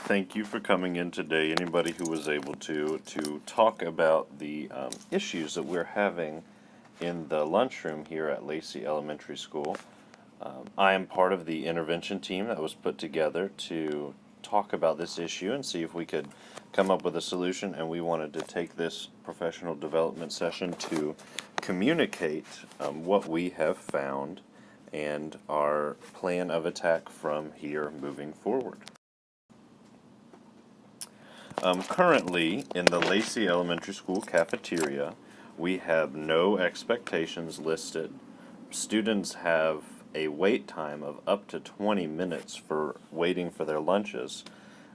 thank you for coming in today, anybody who was able to talk about the issues that we're having in the lunchroom here at Lacy Elementary School. I am part of the intervention team that was put together to talk about this issue and see if we could come up with a solution, and we wanted to take this professional development session to communicate what we have found and our plan of attack from here moving forward. Currently, in the Lacy Elementary School cafeteria, we have no expectations listed. Students have a wait time of up to 20 minutes for waiting for their lunches.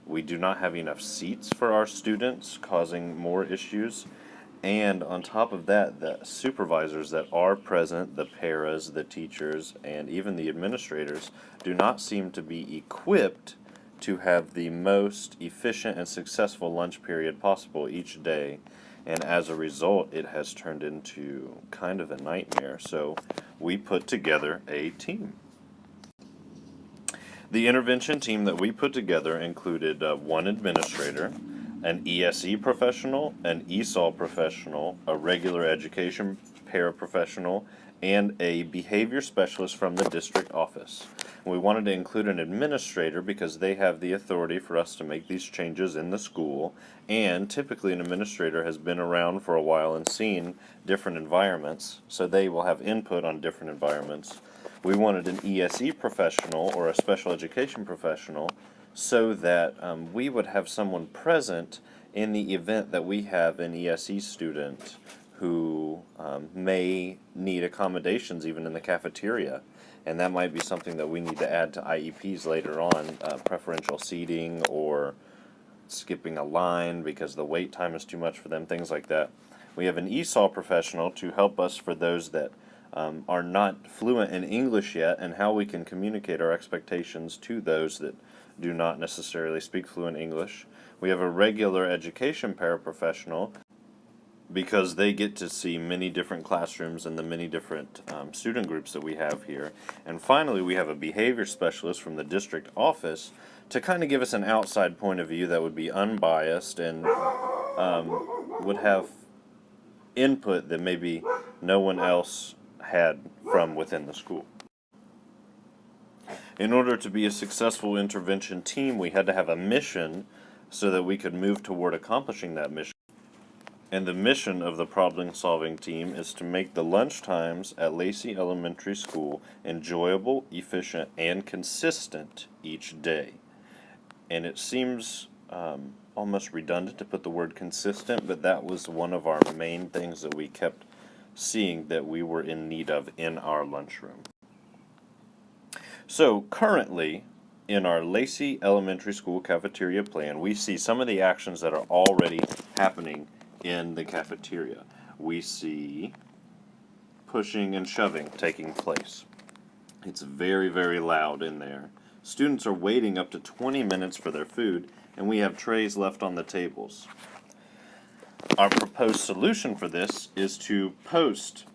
We do not have enough seats for our students, causing more issues. And on top of that, the supervisors that are present, the paras, the teachers, and even the administrators, do not seem to be equipped to have the most efficient and successful lunch period possible each day. And as a result, it has turned into kind of a nightmare. So we put together a team. The intervention team that we put together included one administrator, an ESE professional, an ESOL professional, a regular education paraprofessional, and a behavior specialist from the district office. We wanted to include an administrator because they have the authority for us to make these changes in the school, and typically an administrator has been around for a while and seen different environments, so they will have input on different environments. We wanted an ESE professional or a special education professional so that we would have someone present in the event that we have an ESE student who may need accommodations even in the cafeteria. And that might be something that we need to add to IEPs later on, preferential seating or skipping a line because the wait time is too much for them, things like that. We have an ESOL professional to help us for those that are not fluent in English yet, and how we can communicate our expectations to those that do not necessarily speak fluent English. We have a regular education paraprofessional because they get to see many different classrooms and the many different student groups that we have here. And finally, we have a behavior specialist from the district office to kind of give us an outside point of view that would be unbiased and would have input that maybe no one else had from within the school. In order to be a successful intervention team, we had to have a mission so that we could move toward accomplishing that mission. And the mission of the problem-solving team is to make the lunch times at Lacy Elementary School enjoyable, efficient, and consistent each day. And it seems almost redundant to put the word consistent, but that was one of our main things that we kept seeing that we were in need of in our lunchroom. So currently, in our Lacy Elementary School cafeteria plan, we see some of the actions that are already happening in the cafeteria. We see pushing and shoving taking place. It's very, very loud in there. Students are waiting up to 20 minutes for their food, and we have trays left on the tables. Our proposed solution for this is to post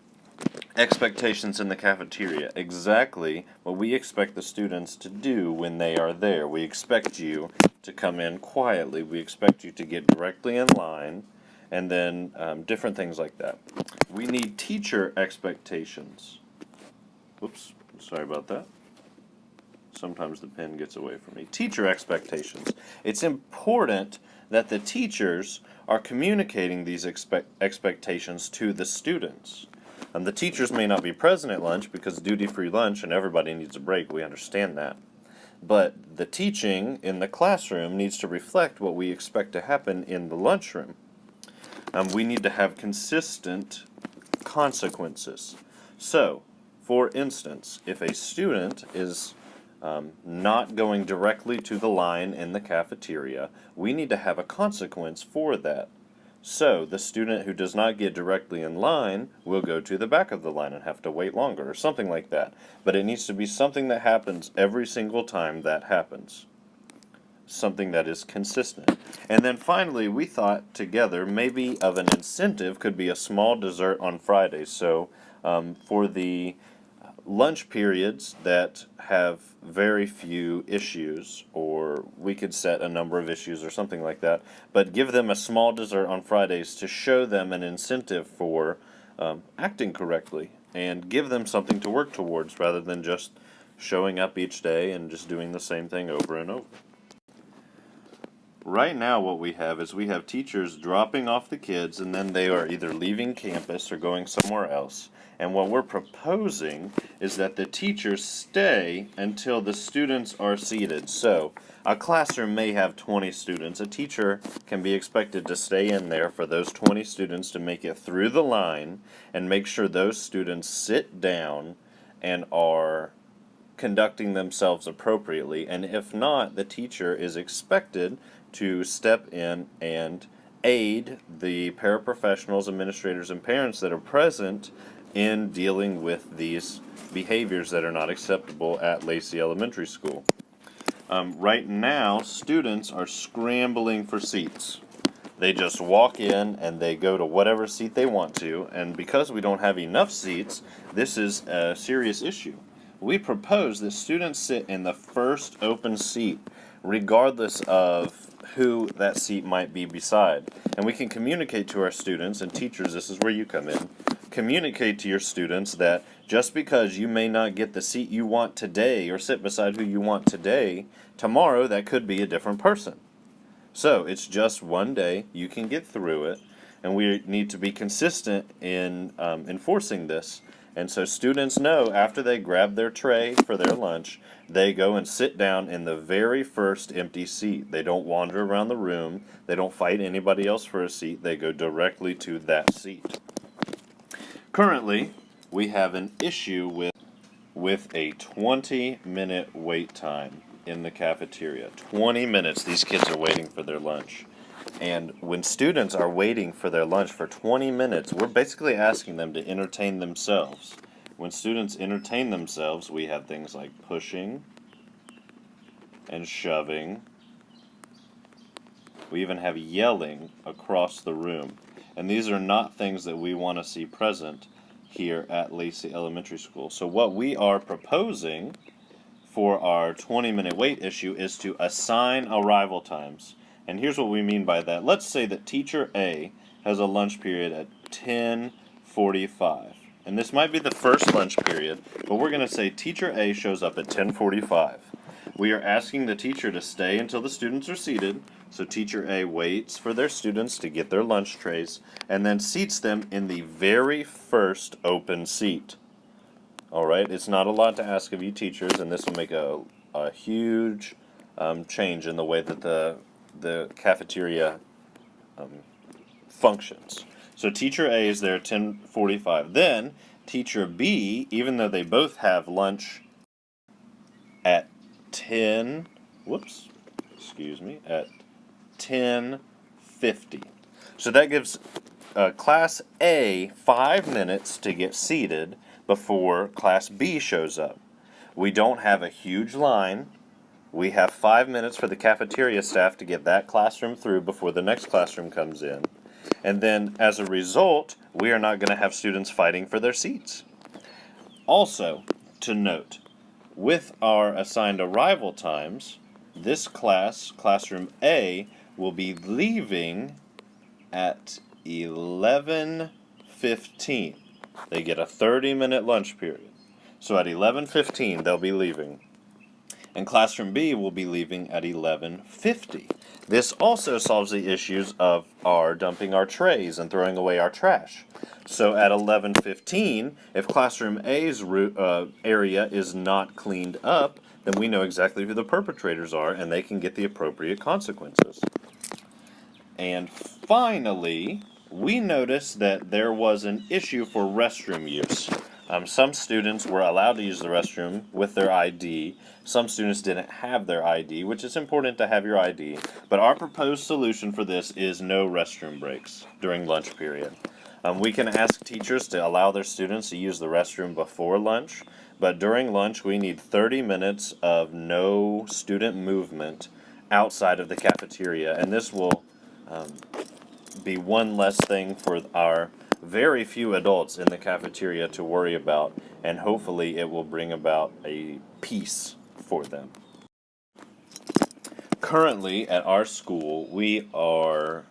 expectations in the cafeteria, exactly what we expect the students to do when they are there. We expect you to come in quietly. We expect you to get directly in line, and then different things like that. We need teacher expectations. Oops, sorry about that. Sometimes the pen gets away from me. Teacher expectations. It's important that the teachers are communicating these expectations to the students. The teachers may not be present at lunch because duty-free lunch and everybody needs a break. We understand that. But the teaching in the classroom needs to reflect what we expect to happen in the lunchroom. We need to have consistent consequences. So, for instance, if a student is not going directly to the line in the cafeteria, we need to have a consequence for that. So, the student who does not get directly in line will go to the back of the line and have to wait longer, or something like that. But it needs to be something that happens every single time that happens. Something that is consistent. And then finally, we thought together maybe of an incentive could be a small dessert on Fridays. So, for the lunch periods that have very few issues, or we could set a number of issues or something like that, but give them a small dessert on Fridays to show them an incentive for acting correctly and give them something to work towards rather than just showing up each day and just doing the same thing over and over. Right now what we have teachers dropping off the kids, and then they are either leaving campus or going somewhere else. And what we're proposing is that the teachers stay until the students are seated. So a classroom may have 20 students. A teacher can be expected to stay in there for those 20 students to make it through the line and make sure those students sit down and are conducting themselves appropriately. And if not, the teacher is expected to step in and aid the paraprofessionals, administrators, and parents that are present in dealing with these behaviors that are not acceptable at Lacy Elementary School. Right now, students are scrambling for seats. They just walk in and they go to whatever seat they want to, and because we don't have enough seats, this is a serious issue. We propose that students sit in the first open seat, regardless of who that seat might be beside. And we can communicate to our students, and teachers, this is where you come in, communicate to your students that just because you may not get the seat you want today or sit beside who you want today, tomorrow that could be a different person. So it's just one day, you can get through it, and we need to be consistent in enforcing this. And so students know after they grab their tray for their lunch, they go and sit down in the very first empty seat. They don't wander around the room. They don't fight anybody else for a seat. They go directly to that seat. Currently, we have an issue with a 20-minute wait time in the cafeteria. 20 minutes these kids are waiting for their lunch. And when students are waiting for their lunch for 20 minutes, we're basically asking them to entertain themselves. When students entertain themselves, we have things like pushing and shoving. We even have yelling across the room. And these are not things that we want to see present here at Lacy Elementary School. So what we are proposing for our 20-minute wait issue is to assign arrival times. And here's what we mean by that. Let's say that teacher A has a lunch period at 10:45. And this might be the first lunch period, but we're going to say teacher A shows up at 10:45. We are asking the teacher to stay until the students are seated, so teacher A waits for their students to get their lunch trays and then seats them in the very first open seat. Alright, it's not a lot to ask of you teachers, and this will make a huge change in the way that the cafeteria functions. So teacher A is there at 10:45. Then teacher B, even though they both have lunch at 10:50. So that gives Class A 5 minutes to get seated before Class B shows up. We don't have a huge line. We have 5 minutes for the cafeteria staff to get that classroom through before the next classroom comes in. And then, as a result, we are not going to have students fighting for their seats. Also, to note, with our assigned arrival times, this classroom A, will be leaving at 11:15. They get a 30-minute lunch period. So at 11:15, they'll be leaving. And classroom B will be leaving at 11:50. This also solves the issues of our dumping our trays and throwing away our trash. So at 11:15, if classroom A's area is not cleaned up, then we know exactly who the perpetrators are and they can get the appropriate consequences. And finally, we noticed that there was an issue for restroom use. Some students were allowed to use the restroom with their ID. Some students didn't have their ID, which is important to have your ID. But our proposed solution for this is no restroom breaks during lunch period. We can ask teachers to allow their students to use the restroom before lunch, but during lunch we need 30 minutes of no student movement outside of the cafeteria, and this will be one less thing for our very few adults in the cafeteria to worry about, and hopefully it will bring about a peace for them. Currently at our school, we are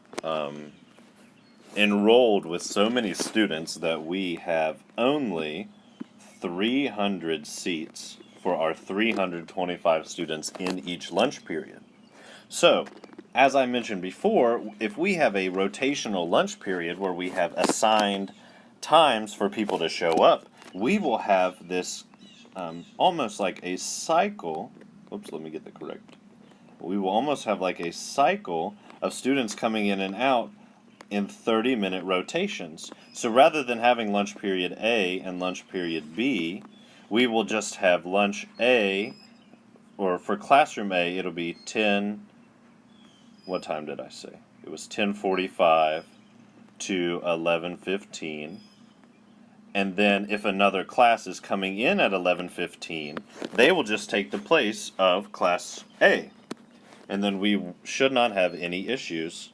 enrolled with so many students that we have only 300 seats for our 325 students in each lunch period. So, as I mentioned before, if we have a rotational lunch period where we have assigned times for people to show up, we will have this almost like a cycle. Oops, let me get the correct. We will almost have like a cycle of students coming in and out in 30-minute rotations. So rather than having lunch period A and lunch period B, we will just have lunch A, or for classroom A, it'll be 10, what time did I say? It was 10:45 to 11:15. And then if another class is coming in at 11:15, they will just take the place of class A. And then we should not have any issues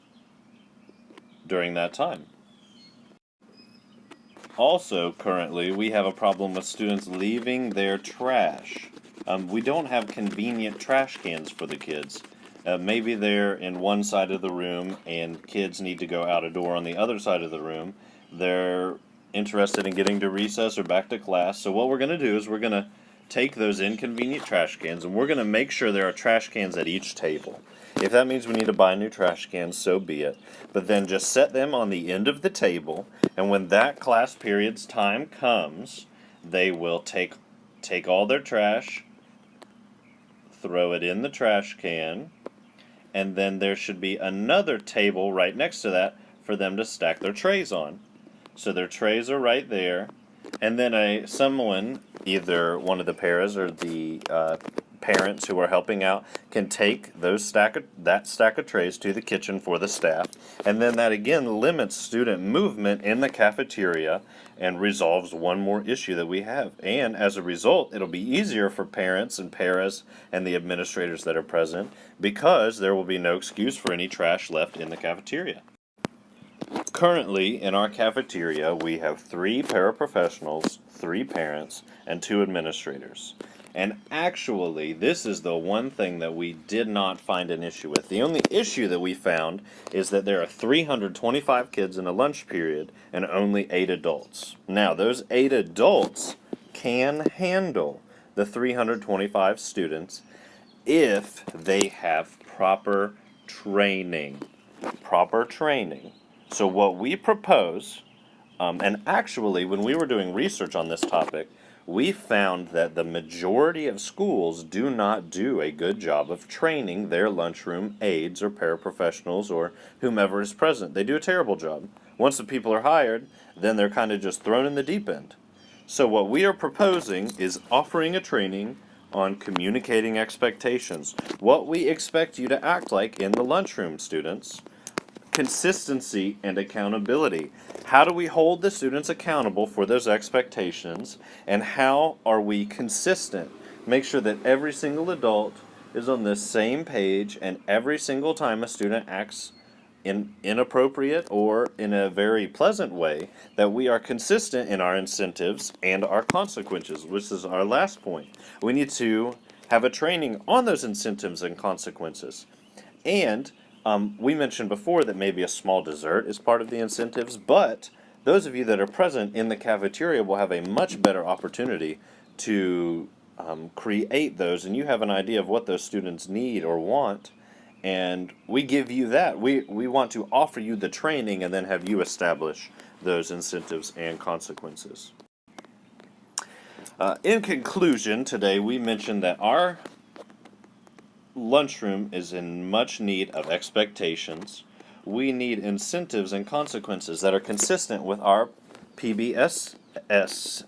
during that time. Also, currently, we have a problem with students leaving their trash. We don't have convenient trash cans for the kids. Maybe they're in one side of the room and kids need to go out a door on the other side of the room. They're interested in getting to recess or back to class. So what we're going to do is we're going to take those inconvenient trash cans and we're going to make sure there are trash cans at each table. If that means we need to buy new trash cans, so be it. But then just set them on the end of the table, and when that class period's time comes, they will take all their trash, throw it in the trash can, and then there should be another table right next to that for them to stack their trays on. So their trays are right there, and then someone, either one of the paras or the parents who are helping out, can take that stack of trays to the kitchen for the staff, and then that again limits student movement in the cafeteria and resolves one more issue that we have. And as a result, it'll be easier for parents and paras and the administrators that are present, because there will be no excuse for any trash left in the cafeteria. Currently, in our cafeteria, we have 3 paraprofessionals, 3 parents, and 2 administrators. And actually, this is the one thing that we did not find an issue with. The only issue that we found is that there are 325 kids in a lunch period and only 8 adults. Now, those 8 adults can handle the 325 students if they have proper training. Proper training. So what we propose, and actually when we were doing research on this topic, we found that the majority of schools do not do a good job of training their lunchroom aides or paraprofessionals or whomever is present. They do a terrible job. Once the people are hired, then they're kind of just thrown in the deep end. So what we are proposing is offering a training on communicating expectations. What we expect you to act like in the lunchroom, students. Consistency and accountability. How do we hold the students accountable for those expectations, and how are we consistent? Make sure that every single adult is on the same page, and every single time a student acts inappropriate or in a very pleasant way, that we are consistent in our incentives and our consequences, which is our last point. We need to have a training on those incentives and consequences. And we mentioned before that maybe a small dessert is part of the incentives, but those of you that are present in the cafeteria will have a much better opportunity to create those, and you have an idea of what those students need or want, and we give you that. We want to offer you the training and then have you establish those incentives and consequences. In conclusion, today we mentioned that our lunchroom is in much need of expectations. We need incentives and consequences that are consistent with our PBSS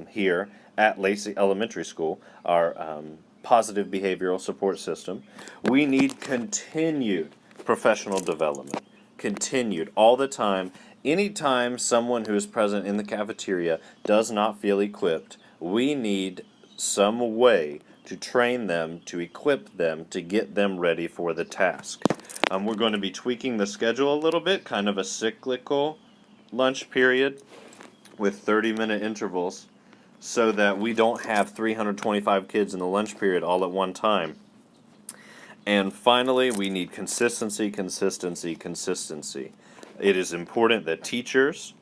here at Lacy Elementary School, our positive behavioral support system. We need continued professional development, continued all the time. Anytime someone who is present in the cafeteria does not feel equipped, we need some way to train them, to equip them, to get them ready for the task. We're going to be tweaking the schedule a little bit, kind of a cyclical lunch period with 30-minute intervals so that we don't have 325 kids in the lunch period all at one time. And finally, we need consistency, consistency, consistency. It is important that teachers,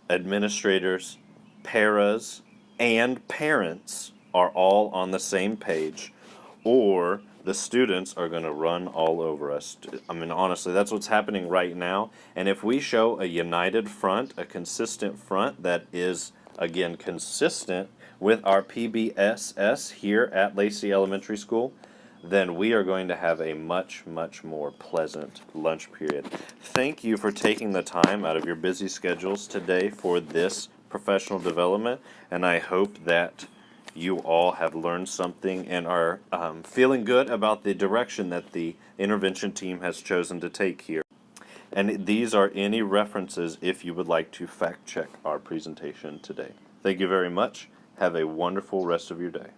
administrators, paras, and parents are all on the same page, or the students are going to run all over us. I mean, honestly, that's what's happening right now. And if we show a united front, a consistent front that is, again, consistent with our PBSS here at Lacy Elementary School, then we are going to have a much, much more pleasant lunch period. Thank you for taking the time out of your busy schedules today for this professional development, and I hope that you all have learned something and are feeling good about the direction that the intervention team has chosen to take here. And these are any references if you would like to fact check our presentation today. Thank you very much. Have a wonderful rest of your day.